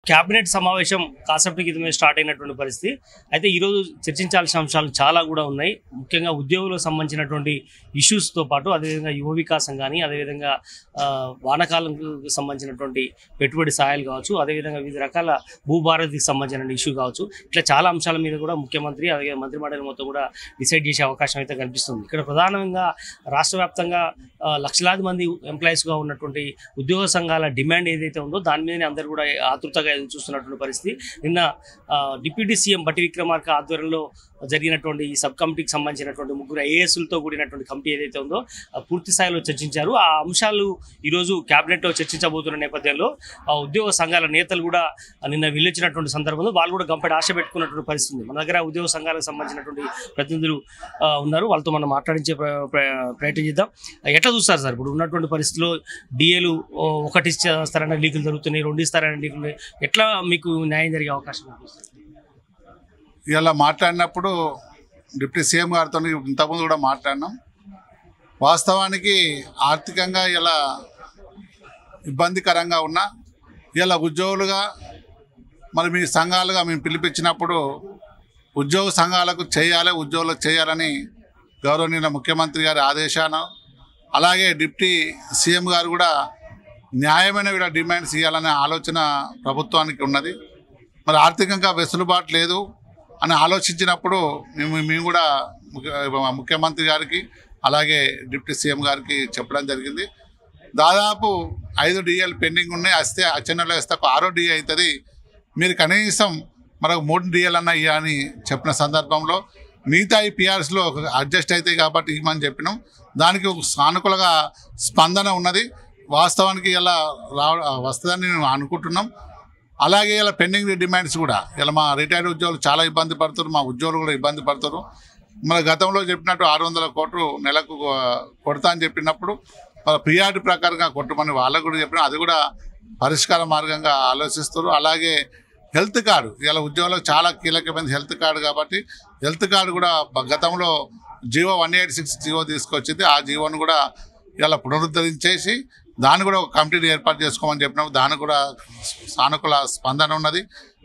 Cabinet సమావేశం కాసేపటి క్రితమే స్టార్ట్ అయినటువంటి పరిస్థితి. అయితే ఈరోజు చర్చించాల్సిన అంశాలు చాలా కూడా ఉన్నాయి. ముఖ్యంగా ఉద్యోగులకు సంబంధించినటువంటి ఇష్యూస్తో పాటు అదేవిధంగా యువ వికాసం కానీ, అదేవిధంగా వానాకాలంకు సంబంధించినటువంటి పెట్టుబడి సహాయాలు కావచ్చు, అదేవిధంగా వివిధ రకాల భూభారతికి సంబంధించిన ఇష్యూ కావచ్చు, ఇట్లా చాలా అంశాల మీద కూడా ముఖ్యమంత్రి అలాగే మంత్రిమండలి మొత్తం కూడా డిసైడ్ చేసే అవకాశం అయితే కనిపిస్తుంది. ఇక్కడ ప్రధానంగా రాష్ట్ర వ్యాప్తంగా లక్షలాది మంది ఎంప్లాయీస్గా ఉన్నటువంటి ఉద్యోగ సంఘాల డిమాండ్ ఏదైతే ఉందో దాని మీదనే అందరూ కూడా ఆతృతగా చూస్తున్నటువంటి పరిస్థితి. నిన్న డిప్యూటీ సీఎం బట్టి విక్రమార్క ఆధ్వర్యంలో జరిగినటువంటి ఈ సబ్ కమిటీకి సంబంధించినటువంటి 3 ఐఏఎస్లతో కూడినటువంటి కమిటీ ఏదైతే ఉందో పూర్తి స్థాయిలో చర్చించారు. ఆ అంశాలు ఈరోజు క్యాబినెట్లో చర్చించబోతున్న నేపథ్యంలో ఉద్యోగ సంఘాల నేతలు కూడా నిన్న వెళ్ళొచ్చినటువంటి సందర్భంలో వాళ్ళు కూడా గంపెడు ఆశ పెట్టుకున్నటువంటి పరిస్థితి. మన దగ్గర ఉద్యోగ సంఘాలకు సంబంధించినటువంటి ప్రతినిధులు ఉన్నారు, వాళ్ళతో మనం మాట్లాడించే ప్రయత్నం చేద్దాం. ఎట్లా చూస్తారు సార్ ఇప్పుడు ఉన్నటువంటి పరిస్థితిలో? డిఏలు 1 ఇస్తారనే లీకులు జరుగుతున్నాయి, 2 ఇస్తారనే లీకులు, ఎట్లా మీకు న్యాయం జరిగే అవకాశం ఉంది? ఇలా మాట్లాడినప్పుడు డిప్యూటీ సీఎం గారితో ఇంతకుముందు కూడా మాట్లాడినాం. వాస్తవానికి ఆర్థికంగా ఇలా ఇబ్బందికరంగా ఉన్నా ఇలా ఉద్యోగులుగా మరి మీ సంఘాలుగా మేము పిలిపించినప్పుడు ఉద్యోగ సంఘాలకు ఉద్యోగులకు చేయాలని గౌరవనీయ ముఖ్యమంత్రి గారి ఆదేశాన, అలాగే డిప్యూటీ సీఎం గారు కూడా న్యాయమైన డిమాండ్స్ ఇవ్వాలనే ఆలోచన ప్రభుత్వానికి ఉన్నది. మరి ఆర్థికంగా వెసులుబాటు లేదు అని ఆలోచించినప్పుడు మేము కూడా ముఖ్యమంత్రి గారికి అలాగే డిప్యూటీ సీఎం గారికి చెప్పడం జరిగింది. దాదాపు 5 డిఏలు పెండింగ్ ఉన్నాయి, వస్తే వచ్చే నెలలో వేస్తే 6వ డిఏ అవుతుంది, మీరు కనీసం మనకు 3 డిఏలన్నా ఇవ్వని చెప్పిన సందర్భంలో మిగతా ఈ పిఆర్స్లో అడ్జస్ట్ అవుతాయి కాబట్టి ఇవ్వమని చెప్పినాం. దానికి సానుకూలంగా స్పందన ఉన్నది. వాస్తవానికి ఇలా వస్తుందని మేము అనుకుంటున్నాం. అలాగే ఇలా పెండింగ్ డిమాండ్స్ కూడా ఇలా మా రిటైర్డ్ ఉద్యోగులు చాలా ఇబ్బంది పడుతున్నారు, మా ఉద్యోగులు కూడా ఇబ్బంది పడుతున్నారు. మన గతంలో చెప్పినట్టు 600 కోట్లు నెలకు కొడతా అని చెప్పినప్పుడు ప్రియారిటీ ప్రకారంగా కొట్టమని వాళ్ళకు కూడా చెప్పిన, అది కూడా పరిష్కార మార్గంగా ఆలోచిస్తారు. అలాగే హెల్త్ కార్డు ఇలా ఉద్యోగులకు చాలా కీలకమైనది హెల్త్ కార్డు కాబట్టి హెల్త్ కార్డు కూడా గతంలో జీవో 186 జీవో తీసుకొచ్చింది. ఆ జీవోను కూడా ఇలా పునరుద్ధరించేసి దాన్ని కూడా ఒక కమిటీని ఏర్పాటు చేసుకోమని చెప్పినప్పుడు దానికి కూడా సానుకూల స్పందన ఉన్నది.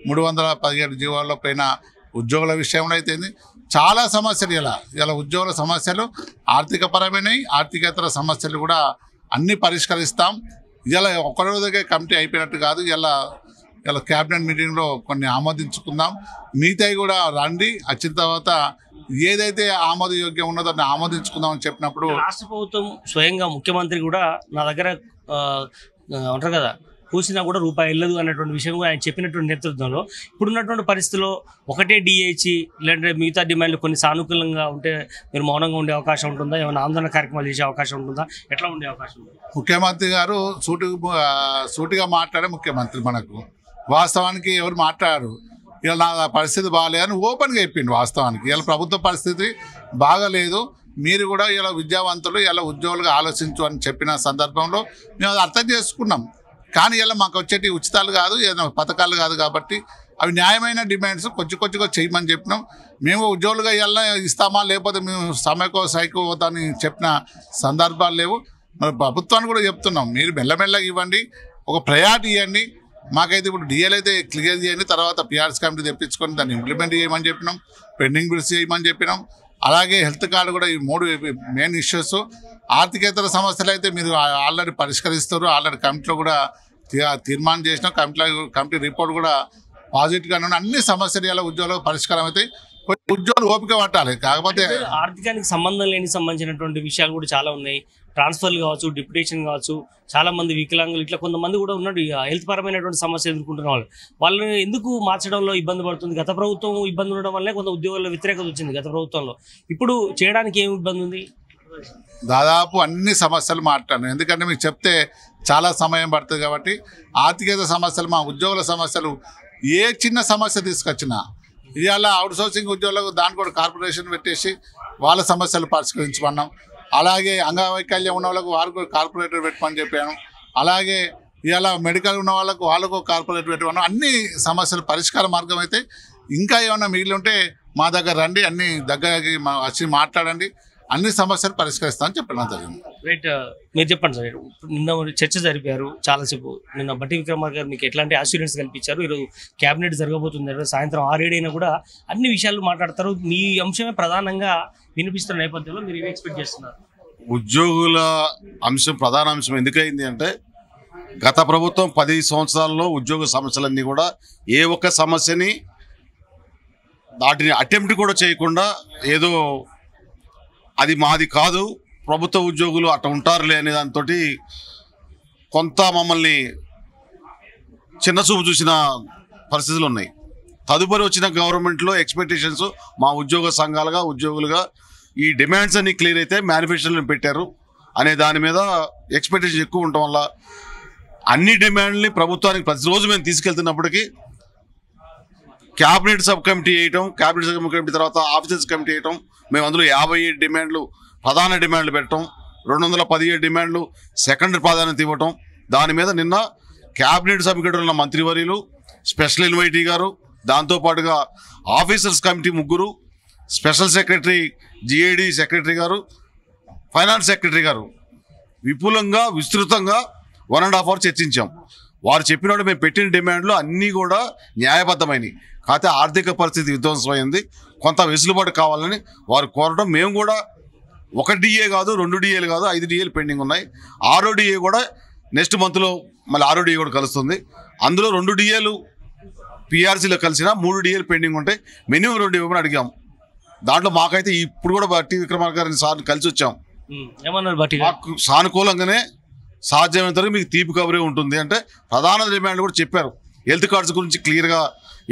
317 జీవోల్లో పైన ఉద్యోగుల విషయంలో అయితే చాలా సమస్యలు ఇలా ఉద్యోగుల సమస్యలు ఆర్థికపరమైనవి, ఆర్థికేతర సమస్యలు కూడా అన్నీ పరిష్కరిస్తాం. ఇలా ఒకరోజుకే కమిటీ అయిపోయినట్టు కాదు. ఇలా క్యాబినెట్ మీటింగ్లో కొన్ని ఆమోదించుకుందాం, మిగతాయి కూడా రండి, వచ్చిన తర్వాత ఏదైతే ఆమోదయోగ్యం ఉన్నదో దాన్ని ఆమోదించుకుందాం అని చెప్పినప్పుడు రాష్ట్ర ప్రభుత్వం స్వయంగా ముఖ్యమంత్రి కూడా నా దగ్గర ఉంటారు కదా కూర్చున్నా కూడా రూపాయి వెళ్ళదు అన్నటువంటి విషయం ఆయన చెప్పినటువంటి నేతృత్వంలో ఇప్పుడున్నటువంటి పరిస్థితిలో ఒకటే డిఏచి లేదంటే మిగతా డిమాండ్లు కొన్ని సానుకూలంగా ఉంటే మీరు మౌనంగా ఉండే అవకాశం ఉంటుందా? ఏమైనా ఆందోళన కార్యక్రమాలు చేసే అవకాశం ఉంటుందా? ఎట్లా ఉండే అవకాశం ఉంది? ముఖ్యమంత్రి గారు సూటిగా మాట్లాడే ముఖ్యమంత్రి. మనకు వాస్తవానికి ఎవరు మాట్లాడారు ఇలా నా పరిస్థితి బాగాలేదని ఓపెన్గా చెప్పిండు. వాస్తవానికి ఇలా ప్రభుత్వ పరిస్థితి బాగాలేదు, మీరు కూడా ఇలా విద్యావంతులు ఇలా ఉద్యోగులుగా ఆలోచించు అని చెప్పిన సందర్భంలో మేము అది అర్థం చేసుకున్నాం. కానీ ఇలా మాకు వచ్చేటి ఉచితాలు కాదు, ఏదైనా పథకాలు కాదు కాబట్టి అవి న్యాయమైన డిమాండ్స్ కొంచెంగా చేయమని చెప్పినాం. మేము ఉద్యోగులుగా ఇలా ఇస్తామా లేకపోతే మేము సమ్మెకో సైకో పోతామని చెప్పిన సందర్భాలు లేవు. మరి ప్రభుత్వాన్ని కూడా చెప్తున్నాం, మీరు మెల్లమెల్లగా ఇవ్వండి, ఒక ప్రయారిటీ ఇవ్వండి. మాకైతే ఇప్పుడు డిఎల్ అయితే క్లియర్ చేయండి, తర్వాత పిఆర్ఎస్ కమిటీ తెప్పించుకొని దాన్ని ఇంప్లిమెంట్ చేయమని చెప్పినాం, పెండింగ్ బిల్స్ చేయమని చెప్పినాం. అలాగే హెల్త్ కార్డు కూడా ఈ 3 మెయిన్ ఇష్యూస్. ఆర్థికేతర సమస్యలు అయితే మీరు ఆల్రెడీ పరిష్కరిస్తారు, ఆల్రెడీ కమిటీలో కూడా తీర్మానం చేసినాం, కమిటీ రిపోర్ట్ కూడా పాజిటివ్గా ఉన్న అన్ని సమస్యలు ఇలా ఉద్యోగులకు పరిష్కారం అయితే ఉద్యోగులు ఓపిక పట్టాలి. కాకపోతే ఆర్థికానికి సంబంధం లేని సంబంధించినటువంటి విషయాలు కూడా చాలా ఉన్నాయి. ట్రాన్స్ఫర్లు కావచ్చు, డిప్యుటేషన్ కావచ్చు, చాలా మంది వికలాంగులు ఇట్లా కొంతమంది కూడా ఉన్నాడు హెల్త్ పరమైనటువంటి సమస్య ఎదుర్కొంటున్న వాళ్ళని ఎందుకు మార్చడంలో ఇబ్బంది పడుతుంది? గత ప్రభుత్వం ఇబ్బంది ఉండడం వల్లే కొంత ఉద్యోగుల వ్యతిరేకత వచ్చింది గత ప్రభుత్వంలో. ఇప్పుడు చేయడానికి ఏమి ఇబ్బంది ఉంది? దాదాపు అన్ని సమస్యలు మాట్లాడాను, ఎందుకంటే మీకు చెప్తే చాలా సమయం పడుతుంది కాబట్టి. ఆర్థికేతర సమస్యలు, మా ఉద్యోగుల సమస్యలు, ఏ చిన్న సమస్య తీసుకొచ్చినా ఇవాళ అవుట్సోర్సింగ్ ఉద్యోగులకు దానికి కూడా కార్పొరేషన్ పెట్టేసి వాళ్ళ సమస్యలు పరిష్కరించమన్నాం. అలాగే అంగవైకల్యం ఉన్న వాళ్ళకు వారికి కార్పొరేటర్ పెట్టమని చెప్పాను. అలాగే ఇవాళ మెడికల్ ఉన్న వాళ్ళకు కార్పొరేటర్ పెట్టమన్నాం. అన్ని సమస్యలు పరిష్కార మార్గం అయితే ఇంకా ఏమైనా మిగిలి ఉంటే మా దగ్గర రండి, అన్ని దగ్గరకి వచ్చి మాట్లాడండి, అన్ని సమస్యలు పరిష్కరిస్తామని చెప్పడం జరిగింది. రైట్. మీరు చెప్పండి సార్. నిన్న చర్చ జరిపారు చాలాసేపు. నిన్న బట్టి విక్రమార్క గారు మీకు ఎట్లాంటి అష్యూరెన్స్ కల్పించారు? ఈరోజు క్యాబినెట్ జరగబోతుంది, సాయంత్రం 6-7 అయినా కూడా అన్ని విషయాలు మాట్లాడతారు. మీ అంశమే ప్రధానంగా వినిపిస్తున్న నేపథ్యంలో మీరు ఏమి ఎక్స్పెక్ట్ చేస్తున్నారు? ఉద్యోగుల అంశం ప్రధాన అంశం ఎందుకైంది అంటే, గత ప్రభుత్వం 10 సంవత్సరాల్లో ఉద్యోగ సమస్యలన్నీ కూడా ఏ ఒక్క సమస్యని వాటిని అటెంప్ట్ కూడా చేయకుండా ఏదో అది మాది కాదు, ప్రభుత్వ ఉద్యోగులు అట్లా ఉంటారులే అనే దాంతో కొంత మమ్మల్ని చిన్నచూపు చూసిన పరిస్థితులు ఉన్నాయి. తదుపరి వచ్చిన గవర్నమెంట్లో ఎక్స్పెక్టేషన్స్ మా ఉద్యోగ సంఘాలుగా ఉద్యోగులుగా ఈ డిమాండ్స్ అన్ని క్లియర్ అయితే మేనిఫెస్టోలను పెట్టారు అనే దాని మీద ఎక్స్పెక్టేషన్ ఎక్కువ ఉండటం వల్ల అన్ని డిమాండ్ని ప్రభుత్వానికి ప్రతిరోజు మేము తీసుకెళ్తున్నప్పటికీ క్యాబినెట్ సబ్ కమిటీ వేయటం, క్యాబినెట్ సబ్ కమిటీ తర్వాత ఆఫీసర్స్ కమిటీ వేయటం, మేము అందులో 57 డిమాండ్లు ప్రధాన డిమాండ్లు పెట్టడం, 217 డిమాండ్లు సెకండరీ ప్రాధాన్యత ఇవ్వటం. దాని మీద నిన్న క్యాబినెట్ సబ్ కమిటీలో ఉన్న మంత్రివర్యులు, స్పెషల్ ఇన్వైటీ గారు, దాంతోపాటుగా officers committee 3, special secretary GID secretary గారు, ఫైనాన్స్ సెక్రటరీ గారు విపులంగా విస్తృతంగా 1.5 అవర్ చర్చించాం. వారు చెప్పినట్టు మేము పెట్టిన డిమాండ్లు అన్నీ కూడా న్యాయబద్ధమైనవి. కాకపోతే ఆర్థిక పరిస్థితి విధ్వంసమైంది, కొంత వెసులుబాటు కావాలని వారు కోరడం. మేము కూడా 1 డిఏ కాదు, 2 డిఏలు కాదు, 5 డిఏలు పెండింగ్ ఉన్నాయి. 6వ డిఏ కూడా నెక్స్ట్ మంత్లో మళ్ళీ 6వ డిఏ కూడా కలుస్తుంది. అందులో 2 డిఏలు పిఆర్సీలో కలిసిన 3 డిఏలు పెండింగ్ ఉంటాయి. మినిమం 2 ఇవ్వమని అడిగాం. దాంట్లో మాకైతే ఇప్పుడు కూడా బట్టి విక్రమార్క గారిని సార్ని కలిసి వచ్చాం. ఏమన్నారు బట్టి? మాకు సానుకూలంగానే సాధ్యమైనంత వరకు మీకు తీపి కబరే ఉంటుంది అంటే ప్రధాన డిమాండ్ కూడా చెప్పారు. హెల్త్ కార్డ్స్ గురించి క్లియర్గా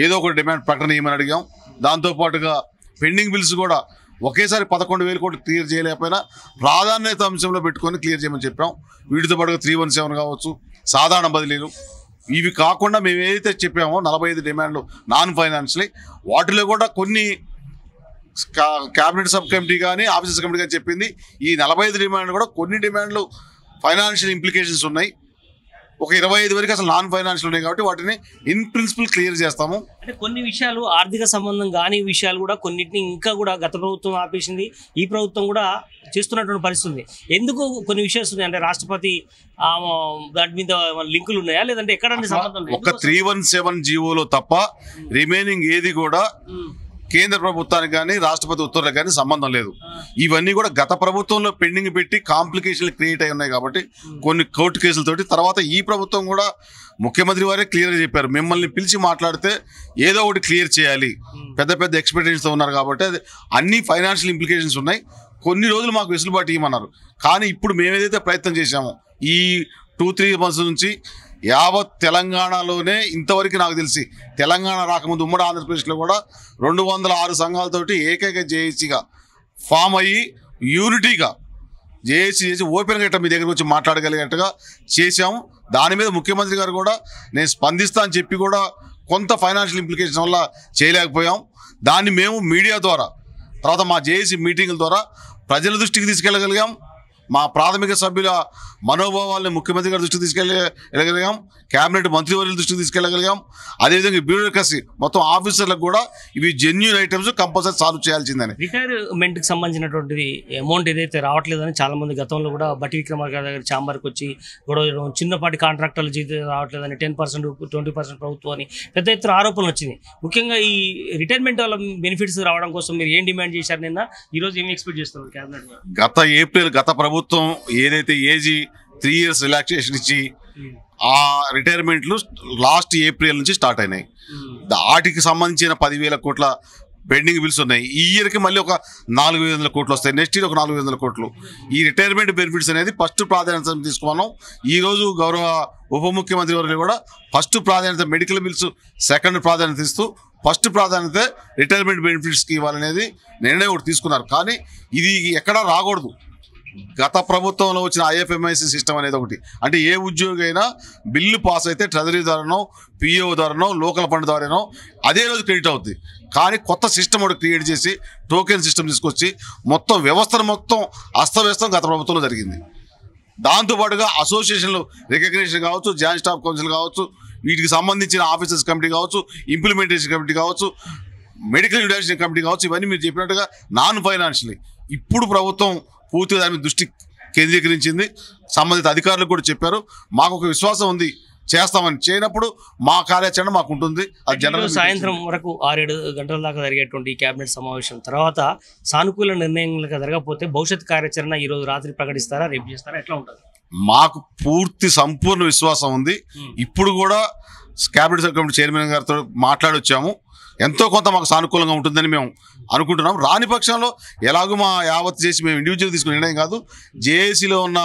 ఏదో ఒక డిమాండ్ ప్రకటన చేయమని అడిగాం. దాంతోపాటుగా పెండింగ్ బిల్స్ కూడా ఒకేసారి 11,000 కోట్లు క్లియర్ చేయలేకపోయినా ప్రాధాన్యత అంశంలో పెట్టుకొని క్లియర్ చేయమని చెప్పాం. వీటితో పాటుగా 317 కావచ్చు, సాధారణ బదిలీలు, ఇవి కాకుండా మేము ఏదైతే చెప్పామో 45 డిమాండ్లు నాన్ ఫైనాన్షియలీ, వాటిలో కూడా కొన్ని క్యాబినెట్ సబ్ కమిటీ కానీ ఆఫీసర్స్ కమిటీ కానీ చెప్పింది. ఈ 45 డిమాండ్లు కూడా కొన్ని డిమాండ్లు ఫైనాన్షియల్ ఇంప్లికేషన్స్ ఉన్నాయి, ఒక 25 వరకు అసలు నాన్ ఫైనాన్షియల్ ఉన్నాయి. కాబట్టి వాటిని ఇన్ ప్రిన్సిపల్ క్లియర్ చేస్తాము. అంటే కొన్ని విషయాలు ఆర్థిక సంబంధం కాని విషయాలు కూడా కొన్నిటిని ఇంకా కూడా గత ప్రభుత్వం ఆపేసింది, ఈ ప్రభుత్వం కూడా చేస్తున్నటువంటి పరిస్థితి ఉంది. ఎందుకు కొన్ని విషయాలు ఉన్నాయి అంటే రాష్ట్రపతి దాని మీద లింకులు ఉన్నాయా, లేదంటే ఎక్కడ సంబంధం? ఒక 317 జీవోలో తప్ప రిమైనింగ్ ఏది కూడా కేంద్ర ప్రభుత్వానికి కానీ రాష్ట్రపతి ఉత్తర్వులకు కానీ సంబంధం లేదు. ఇవన్నీ కూడా గత ప్రభుత్వంలో పెండింగ్ పెట్టి కాంప్లికేషన్లు క్రియేట్ అయి ఉన్నాయి. కాబట్టి కొన్ని కోర్టు కేసులతోటి తర్వాత ఈ ప్రభుత్వం కూడా ముఖ్యమంత్రి వారే క్లియర్గా చెప్పారు, మిమ్మల్ని పిలిచి మాట్లాడితే ఏదో ఒకటి క్లియర్ చేయాలి, పెద్ద పెద్ద ఎక్స్పెక్టేషన్స్తో ఉన్నారు. కాబట్టి అది అన్ని ఫైనాన్షియల్ ఇంప్లికేషన్స్ ఉన్నాయి. కొన్ని రోజులు మాకు వెసులుబాటు ఇవ్వమన్నారు. కానీ ఇప్పుడు మేము ఏదైతే ప్రయత్నం చేశామో ఈ 2-3 మంత్స్ నుంచి యావత్ తెలంగాణలోనే ఇంతవరకు నాకు తెలిసి తెలంగాణ రాకముందు ఉమ్మడి ఆంధ్రప్రదేశ్లో కూడా 206 సంఘాలతోటి ఏకైక జేఏసీగా ఫామ్ అయ్యి యూనిటీగా జేఏసీ చేసి ఓపెన్గా ఇట్లా మీ దగ్గర వచ్చి మాట్లాడగలిగేట్టుగా చేశాము. దాని మీద ముఖ్యమంత్రి గారు కూడా నేను స్పందిస్తా అని చెప్పి కూడా కొంత ఫైనాన్షియల్ ఇంప్లికేషన్ వల్ల చేయలేకపోయాం. దాన్ని మేము మీడియా ద్వారా తర్వాత మా జేఏసీ మీటింగుల ద్వారా ప్రజల దృష్టికి తీసుకెళ్ళగలిగాం. మా ప్రాథమిక సభ్యుల మనోభావాలను ముఖ్యమంత్రి గారి దృష్టికి తీసుకెళ్ళగలిగాం, క్యాబినెట్ మంత్రివర్యుల దృష్టికి తీసుకెళ్ళగలిగాం. అదేవిధంగా బ్యూరోక్రసీ మొత్తం ఆఫీసర్లకు కూడా ఇవి జెన్యూన్ ఐటమ్స్ కంపల్సరీ సాల్వ్ చేయాల్సిందని. రిటైర్మెంట్కి సంబంధించినటువంటిది అమౌంట్ ఏదైతే రావట్లేదని చాలా మంది గతంలో కూడా బట్టి విక్రమార్క దగ్గర ఛాంబర్కి వచ్చి గొడవ, చిన్నపాటి కాంట్రాక్టర్లు జీతం రావట్లేదని 10%, 20% ప్రభుత్వం అని పెద్ద ఎత్తున ఆరోపణలు వచ్చింది. ముఖ్యంగా ఈ రిటైర్మెంట్ వల్ల బెనిఫిట్స్ రావడం కోసం మీరు ఏం డిమాండ్ చేశారు నిన్న, ఈరోజు ఏమి ఎక్స్పెక్ట్ చేస్తున్నారు క్యాబినెట్? గత ప్రభుత్వం ఏదైతే ఏజీ 3 years రిలాక్సేషన్ ఇచ్చి ఆ రిటైర్మెంట్లు లాస్ట్ ఏప్రిల్ నుంచి స్టార్ట్ అయినాయి. వాటికి సంబంధించిన 10,000 కోట్ల పెండింగ్ బిల్స్ ఉన్నాయి. ఈ ఇయర్కి మళ్ళీ ఒక 4,500 కోట్లు వస్తాయి, నెక్స్ట్ ఇయర్ ఒక 4,500 కోట్లు. ఈ రిటైర్మెంట్ బెనిఫిట్స్ అనేది ఫస్ట్ ప్రాధాన్యత తీసుకున్నాం. ఈరోజు గౌరవ ఉప ముఖ్యమంత్రి వారు కూడా ఫస్ట్ ప్రాధాన్యత మెడికల్ బిల్స్ సెకండ్ ప్రాధాన్యత ఇస్తూ ఫస్ట్ ప్రాధాన్యత రిటైర్మెంట్ బెనిఫిట్స్కి ఇవ్వాలనేది నిర్ణయం ఒకటి తీసుకున్నారు. కానీ ఇది ఎక్కడా రాకూడదు. గత ప్రభుత్వంలో వచ్చిన ఐఎఫ్ఎంఐసి సిస్టమ్ అనేది ఒకటి, అంటే ఏ ఉద్యోగి అయినా బిల్లు పాస్ అయితే ట్రెజరీ ద్వారానో పిఓ ద్వారానో లోకల్ ఫండ్ ద్వారానో అదే రోజు క్రెడిట్ అవుతుంది. కానీ కొత్త సిస్టమ్ ఒకటి క్రియేట్ చేసి టోకెన్ సిస్టమ్ తీసుకొచ్చి మొత్తం వ్యవస్థను మొత్తం అస్తవ్యస్తం గత ప్రభుత్వంలో జరిగింది. దాంతోపాటుగా అసోసియేషన్లు రికగ్నిషన్ కావచ్చు, జాయింట్ స్టాఫ్ కౌన్సిల్ కావచ్చు, వీటికి సంబంధించిన ఆఫీసర్స్ కమిటీ కావచ్చు, ఇంప్లిమెంటేషన్ కమిటీ కావచ్చు, మెడికల్ యూటిలైజేషన్ కమిటీ కావచ్చు, ఇవన్నీ మీరు చెప్పినట్టుగా నాన్ ఫైనాన్షియలీ ఇప్పుడు ప్రభుత్వం పూర్తిగా దాని మీద దృష్టి కేంద్రీకరించింది. సంబంధిత అధికారులు కూడా చెప్పారు. మాకు ఒక విశ్వాసం ఉంది, చేస్తామని. చేయనప్పుడు మా కార్యాచరణ మాకు ఉంటుంది. అది జనరల్ సాయంత్రం వరకు 6-7 గంటల దాకా జరిగేటువంటి కేబినెట్ సమావేశం తర్వాత సానుకూల నిర్ణయంగా జరగకపోతే భవిష్యత్ కార్యాచరణ ఈ రోజు రాత్రి ప్రకటిస్తారా, రేపు చేస్తారా, ఎట్లా ఉంటుంది? మాకు పూర్తి సంపూర్ణ విశ్వాసం ఉంది. ఇప్పుడు కూడా క్యాబినెట్ సబ్ కమిటీ చైర్మన్ గారితో మాట్లాడొచ్చాము. ఎంతో కొంత మాకు సానుకూలంగా ఉంటుందని మేము అనుకుంటున్నాం. రాని పక్షంలో ఎలాగో మా యావత్ చేసి మేము ఇండివిజువల్ తీసుకునే నిర్ణయం కాదు, జేఏసీలో ఉన్న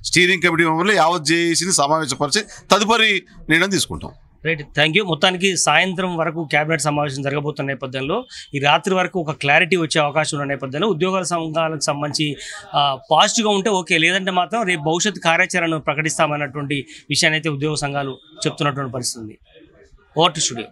స్టీరింగ్ కమిటీ మెంబర్లు యావత్ జేఏసీని సమావేశపరిచి తదుపరి నిర్ణయం తీసుకుంటాం. Right, thank you. మొత్తానికి సాయంత్రం వరకు కేబినెట్ సమావేశం జరగబోతున్న నేపథ్యంలో ఈ రాత్రి వరకు ఒక క్లారిటీ వచ్చే అవకాశం ఉన్న నేపథ్యంలో ఉద్యోగాల సంఘాలకు సంబంధించి పాజిటివ్గా ఉంటే ఓకే, లేదంటే మాత్రం రేపు భవిష్యత్ కార్యాచరణను ప్రకటిస్తామన్నటువంటి విషయాన్ని అయితే ఉద్యోగ సంఘాలు చెప్తున్నటువంటి పరిస్థితి ఉంది. Over to studio.